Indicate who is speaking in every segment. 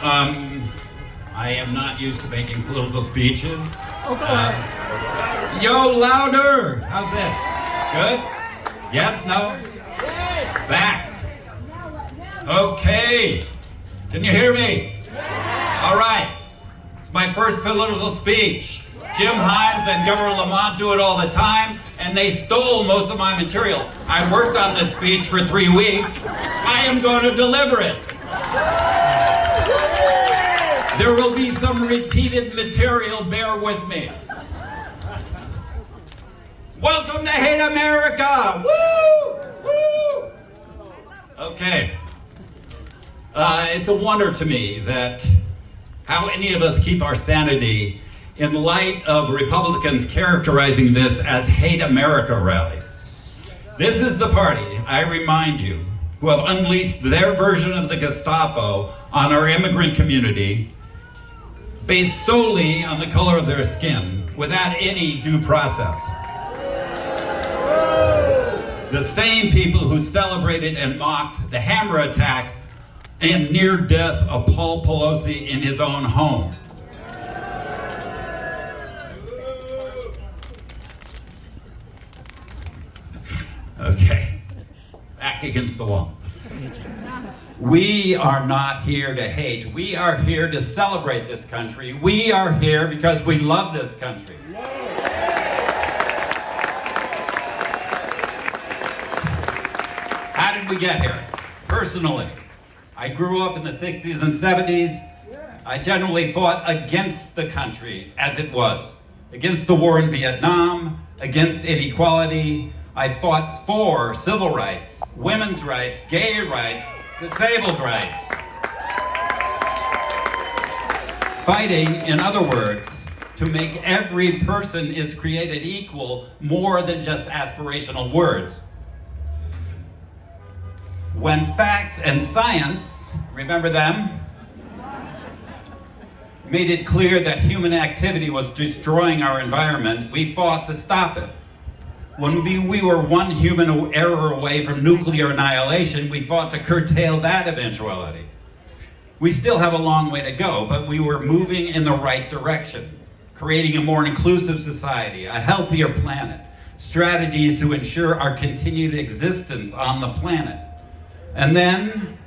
Speaker 1: I am not used to making political speeches.
Speaker 2: Oh, go ahead.
Speaker 1: Yo, louder! How's this? Good? Yes, no? Back. Okay. Can you hear me? All right. It's my first political speech. Jim Himes and Governor Lamont do it all the time, and they stole most of my material. I worked on this speech for 3 weeks. I am going to deliver it. There will be some repeated material, bear with me. Welcome to Hate America! Woo! Woo! Okay. It's a wonder to me that how any of us keep our sanity in light of Republicans characterizing this as Hate America rally. This is the party, I remind you, who have unleashed their version of the Gestapo on our immigrant community based solely on the color of their skin, without any due process. The same people who celebrated and mocked the hammer attack and near death of Paul Pelosi in his own home. Okay, back against the wall. We are not here to hate. We are here to celebrate this country. We are here because we love this country. How did we get here? Personally, I grew up in the 60s and 70s. I generally fought against the country as it was. Against the war in Vietnam, against inequality. I fought for civil rights, women's rights, gay rights, disabled rights. Fighting, in other words, to make every person is created equal more than just aspirational words. When facts and science, remember them, made it clear that human activity was destroying our environment, we fought to stop it. When we were one human error away from nuclear annihilation, we fought to curtail that eventuality. We still have a long way to go, but we were moving in the right direction, creating a more inclusive society, a healthier planet, strategies to ensure our continued existence on the planet. And then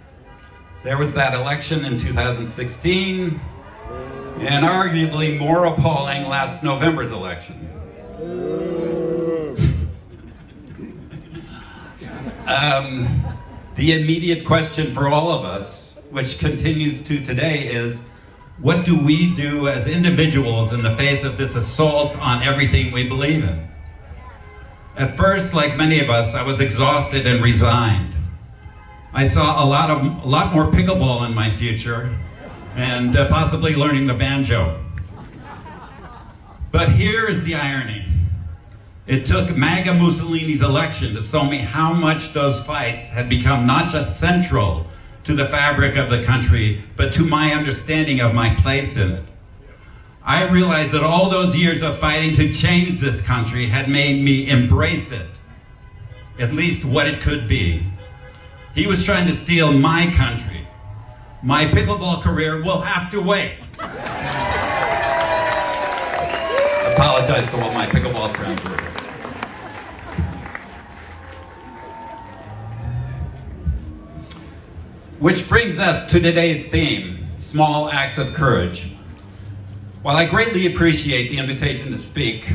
Speaker 1: there was that election in 2016, and arguably more appalling last November's election. The immediate question for all of us, which continues to today, is what do we do as individuals in the face of this assault on everything we believe in? At first, like many of us, I was exhausted and resigned. I saw a lot more pickleball in my future, and possibly learning the banjo. But here is the irony. It took MAGA Mussolini's election to show me how much those fights had become not just central to the fabric of the country, but to my understanding of my place in it. I realized that all those years of fighting to change this country had made me embrace it, at least what it could be. He was trying to steal my country. My pickleball career will have to wait. Apologize to all my pickleball friends. Which brings us to today's theme, small acts of courage. While I greatly appreciate the invitation to speak,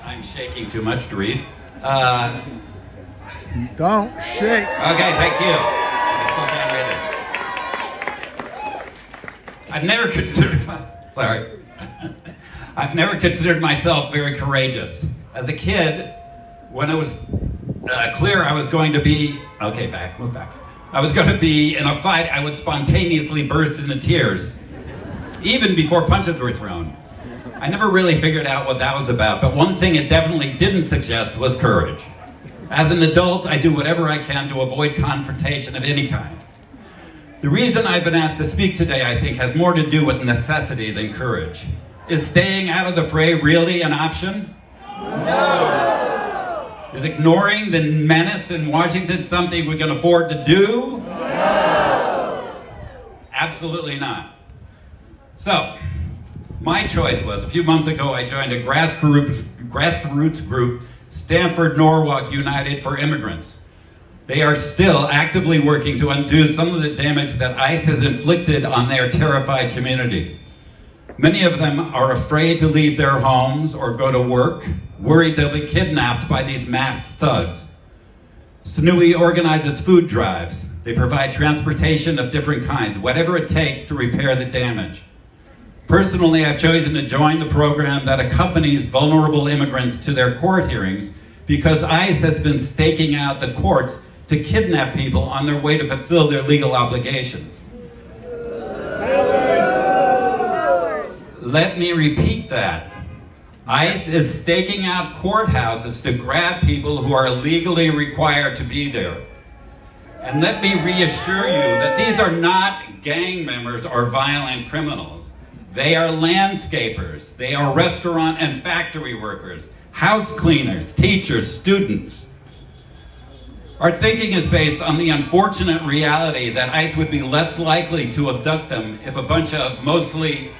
Speaker 1: I'm shaking too much to read.
Speaker 2: Don't shake.
Speaker 1: Okay, thank you. I still can't read it. I've never considered myself very courageous. As a kid, when it was clear I was going to be, move back. I was going to be in a fight, I would spontaneously burst into tears, even before punches were thrown. I never really figured out what that was about, but one thing it definitely didn't suggest was courage. As an adult, I do whatever I can to avoid confrontation of any kind. The reason I've been asked to speak today, I think, has more to do with necessity than courage. Is staying out of the fray really an option? No. Is ignoring the menace in Washington something we can afford to do? No. Absolutely not. So, my choice was, a few months ago, I joined a grassroots group, Stanford Norwalk United for Immigrants. They are still actively working to undo some of the damage that ICE has inflicted on their terrified community. Many of them are afraid to leave their homes or go to work, worried they'll be kidnapped by these masked thugs. SNUI organizes food drives. They provide transportation of different kinds, whatever it takes to repair the damage. Personally, I've chosen to join the program that accompanies vulnerable immigrants to their court hearings because ICE has been staking out the courts to kidnap people on their way to fulfill their legal obligations. Let me repeat that. ICE is staking out courthouses to grab people who are legally required to be there. And let me reassure you that these are not gang members or violent criminals. They are landscapers. They are restaurant and factory workers, house cleaners, teachers, students. Our thinking is based on the unfortunate reality that ICE would be less likely to abduct them if a bunch of mostly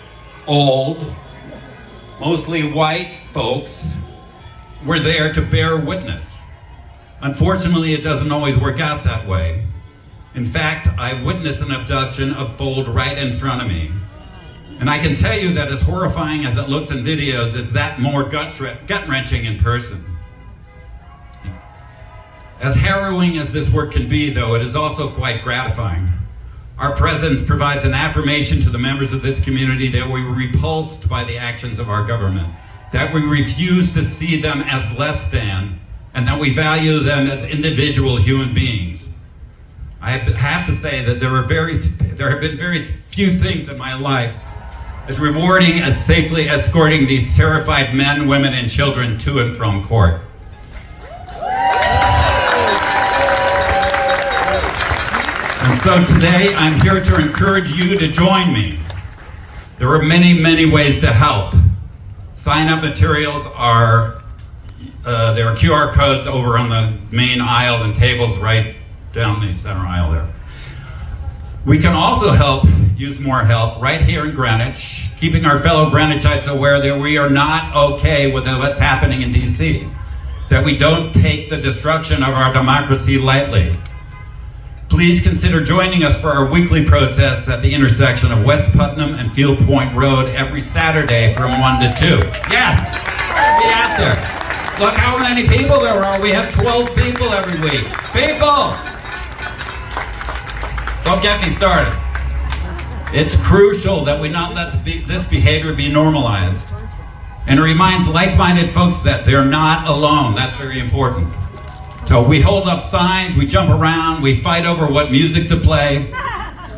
Speaker 1: old, mostly white folks were there to bear witness. Unfortunately, it doesn't always work out that way. In fact, I witnessed an abduction unfold right in front of me. And I can tell you that as horrifying as it looks in videos, it's that more gut-wrenching in person. As harrowing as this work can be, though, it is also quite gratifying. Our presence provides an affirmation to the members of this community that we were repulsed by the actions of our government, that we refuse to see them as less than, and that we value them as individual human beings. I have to say that there have been very few things in my life as rewarding as safely escorting these terrified men, women, and children to and from court. And so today, I'm here to encourage you to join me. There are many, many ways to help. Sign-up materials are, there are QR codes over on the main aisle and tables right down the center aisle there. We can also use more help right here in Greenwich, keeping our fellow Greenwichites aware that we are not okay with what's happening in DC, that we don't take the destruction of our democracy lightly. Please consider joining us for our weekly protests at the intersection of West Putnam and Field Point Road every Saturday from 1 to 2. Yes, be out there. Look how many people there are. We have 12 people every week. People! Don't get me started. It's crucial that we not let this behavior be normalized. And it reminds like-minded folks that they're not alone. That's very important. So we hold up signs, we jump around, we fight over what music to play,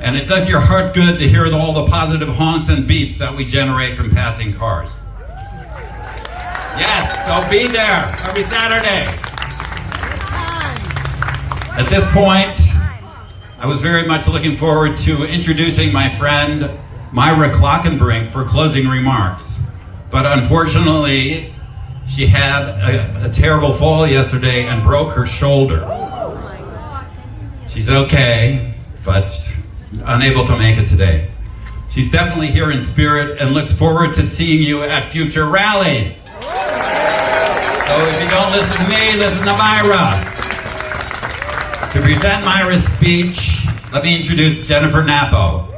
Speaker 1: and it does your heart good to hear all the positive honks and beeps that we generate from passing cars. Yes, so be there every Saturday. At this point, I was very much looking forward to introducing my friend Myra Clockenbrink for closing remarks. But unfortunately, she had a terrible fall yesterday and broke her shoulder. She's okay, but unable to make it today. She's definitely here in spirit and looks forward to seeing you at future rallies. So if you don't listen to me, listen to Myra. To present Myra's speech, let me introduce Jennifer Napo.